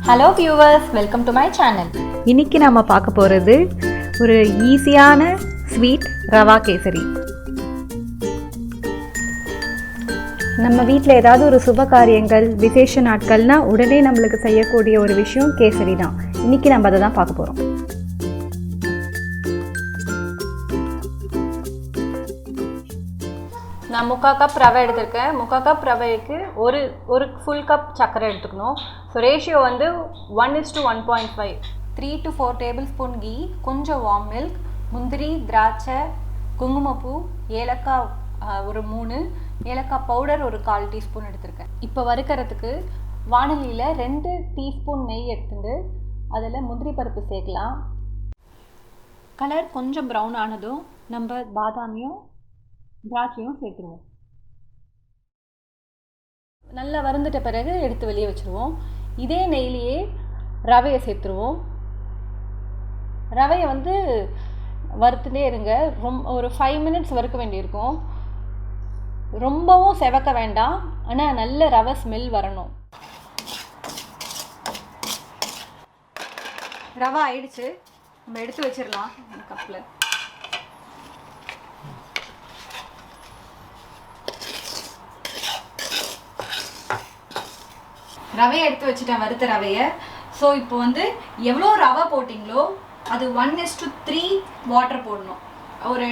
Hello viewers, welcome to my channel. இன்னைக்கு நம்ம பார்க்க போகிறது ஒரு ஈஸியான ஸ்வீட் ரவா கேசரி. நம்ம வீட்டில் ஏதாவது ஒரு சுப காரியங்கள் விசேஷ நாட்கள்னால் உடனே நம்மளுக்கு செய்யக்கூடிய ஒரு விஷயம் கேசரி தான். இன்னைக்கு நம்ம அதை தான் பார்க்க போகிறோம். நான் 3/4 கப் ரவை எடுத்திருக்கேன். 3/4 கப் ரவைக்கு ஒரு ஃபுல் கப் சர்க்கரை எடுத்துக்கணும். ஸோ ரேஷியோ வந்து 1:1.5. 3 to 4 டேபிள் ஸ்பூன் கீ, கொஞ்சம் வார்ம் மில்க், முந்திரி, திராட்சை, குங்குமப்பூ, ஏலக்காய் ஒரு 3, ஏலக்காய் பவுடர் ஒரு 1/4 டீஸ்பூன் எடுத்திருக்கேன். இப்போ வறுக்கிறதுக்கு வானலியில் 2 டீஸ்பூன் நெய் எடுத்துட்டு அதில் முந்திரி பருப்பு சேர்க்கலாம். கலர் கொஞ்சம் ப்ரௌன் ஆனதும் நம்ம பாதாமியும் திராட்சையும் சேர்த்துருவோம். நல்லா வறுந்துட்ட பிறகு எடுத்து வெளியே வச்சுருவோம். இதே நெய்லேயே ரவையை சேர்த்துருவோம். ரவையை வந்து வறுத்துட்டே இருங்க. ஒரு 5 மினிட்ஸ் வறுக்க வேண்டியிருக்கும். ரொம்பவும் செவக்க வேண்டாம், ஆனால் நல்ல ரவை ஸ்மெல் வரணும். ரவை ஆயிடுச்சு, நம்ம எடுத்து வச்சிடலாம் கப்பில். ரவையை எடுத்து வச்சுட்டேன், வறுத்த ரவையை. ஸோ இப்போ வந்து எவ்வளோ ரவை போட்டிங்களோ அது 1:3 வாட்டர் போடணும். ஒரு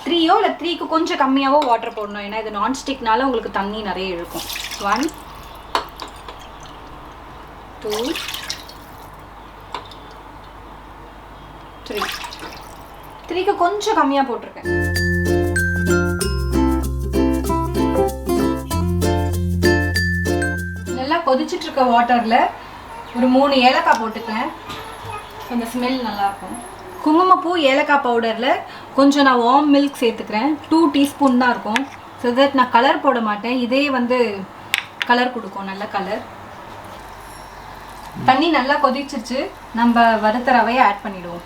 3யோ இல்லை 3க்கு கொஞ்சம் கம்மியாகவோ வாட்டர் போடணும். ஏன்னா இது நான்ஸ்டிக்னால உங்களுக்கு தண்ணி நிறைய இருக்கும். 1 2 3 3க்கு கொஞ்சம் கம்மியாக போட்டிருக்கேன். கொதிச்சுட்டு இருக்க வாட்டரில் ஒரு 3 ஏலக்காய் போட்டுக்கிறேன். அந்த ஸ்மெல் நல்லாயிருக்கும். குங்குமப்பூ, ஏலக்காய் பவுடரில் கொஞ்சம் நான் வார்ம் மில்க் சேர்த்துக்கிறேன். 2 டீஸ்பூன் தான் இருக்கும். ஸோ தட் நான் கலர் போட மாட்டேன், இதே வந்து கலர் கொடுக்கும், நல்ல கலர். தண்ணி நல்லா கொதிச்சிருச்சு, நம்ம வறுத்த ரவையை ஆட் பண்ணிவிடுவோம்.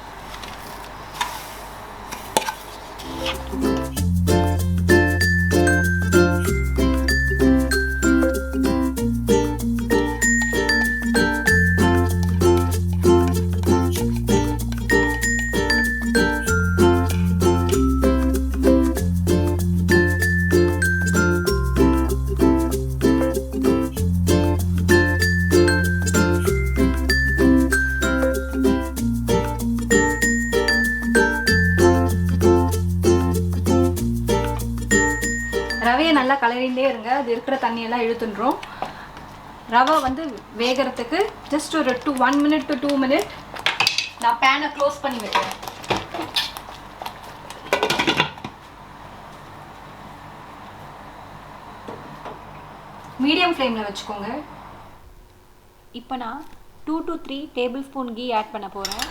ரவையை நல்லா கலரிண்டே இருங்க, அது இருக்கிற தண்ணியெல்லாம் இழுத்துன்றோம். ரவை வந்து வேகிறதுக்கு ஜஸ்ட் ஒரு 1 minute to 2 minutes நான் பேனை க்ளோஸ் பண்ணி வைக்கிறேன். மீடியம் ஃப்ளேமில் வச்சுக்கோங்க. இப்போ நான் 2 to 3 டேபிள் ஸ்பூன் கீ ஆட் பண்ண போகிறேன்.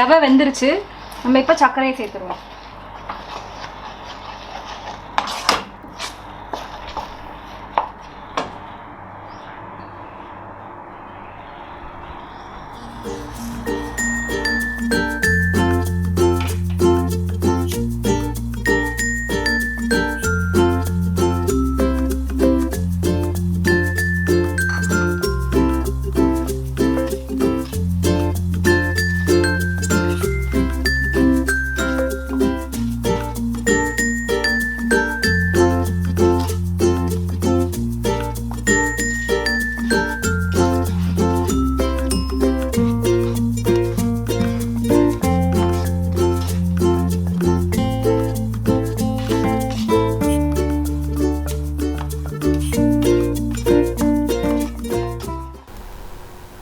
ரவை வெந்துருச்சு, நம்ம இப்போ சர்க்கரையை சேர்த்துருவோம்.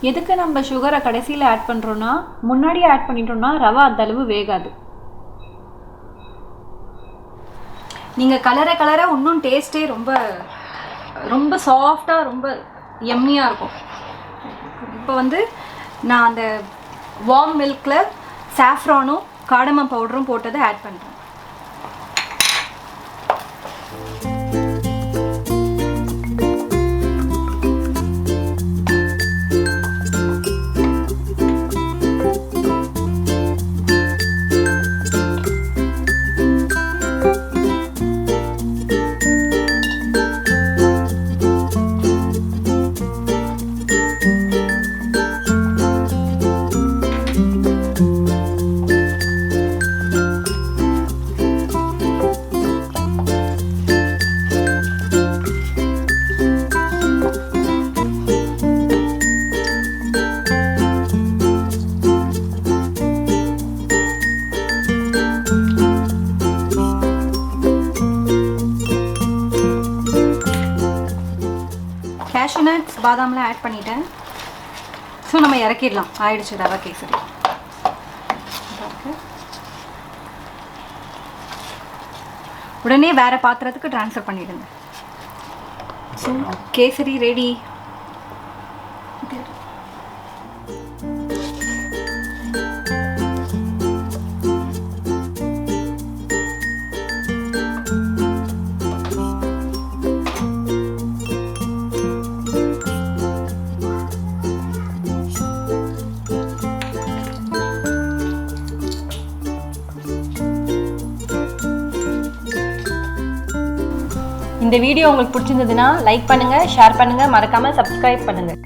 எதுக்கு நம்ம சுகரை கடைசியில் ஆட் பண்ணுறோன்னா, முன்னாடியே ஆட் பண்ணிட்டோம்னா ரவை அந்த அளவு வேகாது. நீங்கள் கலரை இன்னும் டேஸ்ட்டே ரொம்ப ரொம்ப சாஃப்டாக ரொம்ப எம்மியாக இருக்கும். இப்போ வந்து நான் அந்த வார்ம் மில்கில் சாஃப்ரானும் காடமம் பவுடரும் போட்டதை ஆட் பண்ணுறேன். கேஷ்யூ நட்ஸ் பாதாம்லாம் ஆட் பண்ணிட்டேன். ஸோ நம்ம இறக்கிடலாம். ஆயிடுச்சு ரவா கேசரி. உடனே வேறு பாத்திரத்துக்கு ட்ரான்ஸ்ஃபர் பண்ணிவிடுங்க. So kesari ready. இந்த வீடியோ உங்களுக்கு பிடிச்சிருந்ததுன்னா லைக் பண்ணுங்கள், ஷேர் பண்ணுங்கள், மறக்காமல் சப்ஸ்கிரைப் பண்ணுங்கள்.